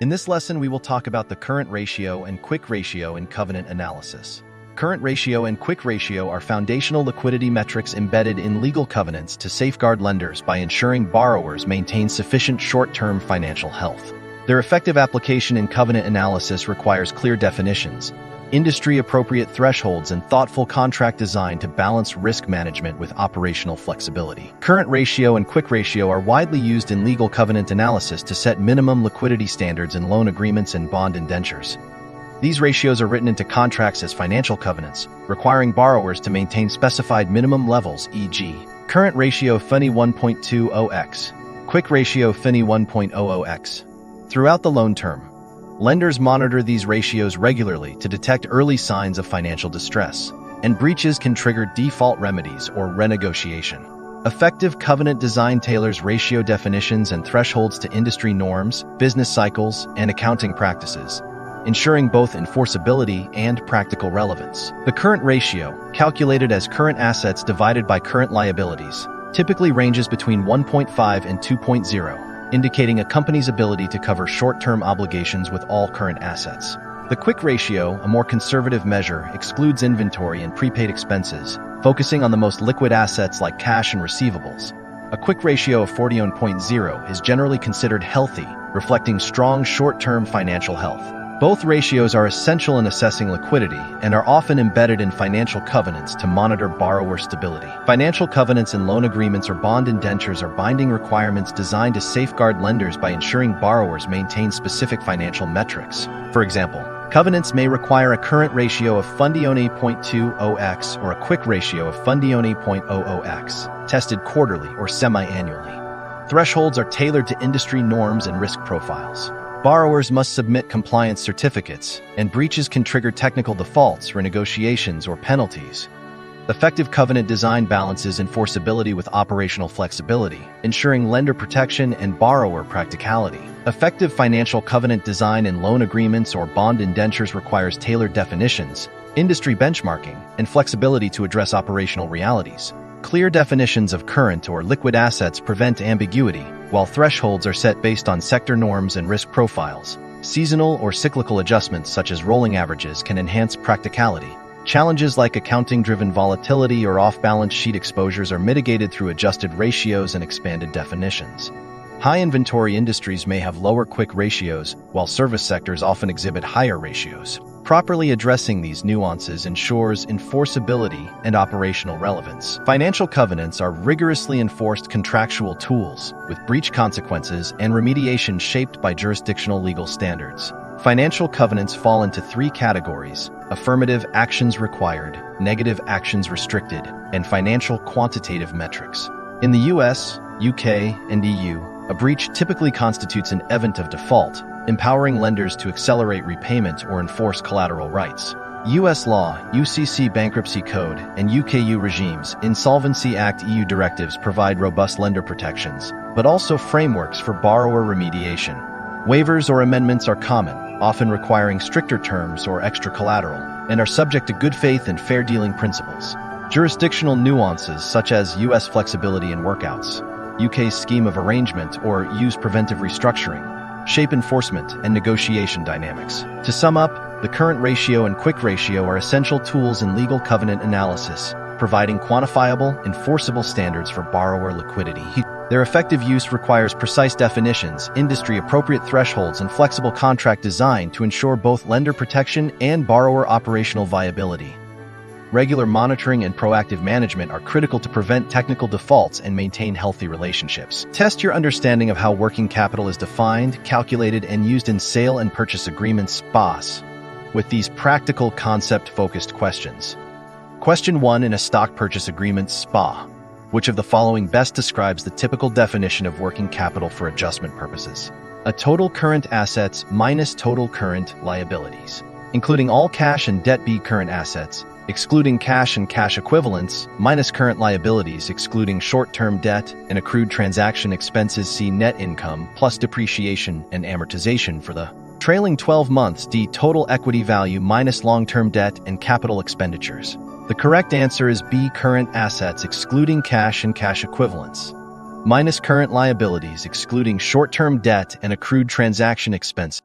In this lesson, we will talk about the current ratio and quick ratio in covenant analysis. Current ratio and quick ratio are foundational liquidity metrics embedded in legal covenants to safeguard lenders by ensuring borrowers maintain sufficient short-term financial health. Their effective application in covenant analysis requires clear definitions, industry-appropriate thresholds, and thoughtful contract design to balance risk management with operational flexibility. Current ratio and quick ratio are widely used in legal covenant analysis to set minimum liquidity standards in loan agreements and bond indentures. These ratios are written into contracts as financial covenants, requiring borrowers to maintain specified minimum levels, e.g., current ratio FINI 1.20x, quick ratio FINI 1.00x. Throughout the loan term, lenders monitor these ratios regularly to detect early signs of financial distress, and breaches can trigger default remedies or renegotiation. Effective covenant design tailors ratio definitions and thresholds to industry norms, business cycles, and accounting practices, ensuring both enforceability and practical relevance. The current ratio, calculated as current assets divided by current liabilities, typically ranges between 1.5 and 2.0. Indicating a company's ability to cover short-term obligations with all current assets. The quick ratio, a more conservative measure, excludes inventory and prepaid expenses, focusing on the most liquid assets like cash and receivables. A quick ratio of 41.0 is generally considered healthy, reflecting strong short-term financial health. Both ratios are essential in assessing liquidity and are often embedded in financial covenants to monitor borrower stability. Financial covenants in loan agreements or bond indentures are binding requirements designed to safeguard lenders by ensuring borrowers maintain specific financial metrics. For example, covenants may require a current ratio of Fundione 0.20x or a quick ratio of Fundione 0.00x, tested quarterly or semi-annually. Thresholds are tailored to industry norms and risk profiles. Borrowers must submit compliance certificates, and breaches can trigger technical defaults, renegotiations, or penalties. Effective covenant design balances enforceability with operational flexibility, ensuring lender protection and borrower practicality. Effective financial covenant design in loan agreements or bond indentures requires tailored definitions, industry benchmarking, and flexibility to address operational realities. Clear definitions of current or liquid assets prevent ambiguity, while thresholds are set based on sector norms and risk profiles. Seasonal or cyclical adjustments such as rolling averages can enhance practicality. Challenges like accounting-driven volatility or off-balance sheet exposures are mitigated through adjusted ratios and expanded definitions. High-inventory industries may have lower quick ratios, while service sectors often exhibit higher ratios. Properly addressing these nuances ensures enforceability and operational relevance. Financial covenants are rigorously enforced contractual tools, with breach consequences and remediation shaped by jurisdictional legal standards. Financial covenants fall into three categories: affirmative actions required, negative actions restricted, and financial quantitative metrics. In the US, UK, and EU, a breach typically constitutes an event of default, empowering lenders to accelerate repayment or enforce collateral rights. U.S. law, UCC bankruptcy code, and UKU regimes, Insolvency Act EU directives provide robust lender protections, but also frameworks for borrower remediation. Waivers or amendments are common, often requiring stricter terms or extra collateral, and are subject to good faith and fair dealing principles. Jurisdictional nuances such as U.S. flexibility in workouts, UK's scheme of arrangement, or use preventive restructuring, shape enforcement and negotiation dynamics. To sum up, the current ratio and quick ratio are essential tools in legal covenant analysis, providing quantifiable, enforceable standards for borrower liquidity. Their effective use requires precise definitions, industry-appropriate thresholds, and flexible contract design to ensure both lender protection and borrower operational viability. Regular monitoring and proactive management are critical to prevent technical defaults and maintain healthy relationships. Test your understanding of how working capital is defined, calculated, and used in sale and purchase agreements (SPAs) with these practical concept-focused questions. Question 1 in a stock purchase agreement (SPA). Which of the following best describes the typical definition of working capital for adjustment purposes? A total current assets minus total current liabilities, including all cash and debt. B, current assets, excluding cash and cash equivalents, minus current liabilities, excluding short-term debt and accrued transaction expenses. C, net income plus depreciation and amortization for the trailing 12 months. D, total equity value minus long-term debt and capital expenditures. The correct answer is B, current assets excluding cash and cash equivalents, minus current liabilities excluding short-term debt and accrued transaction expenses.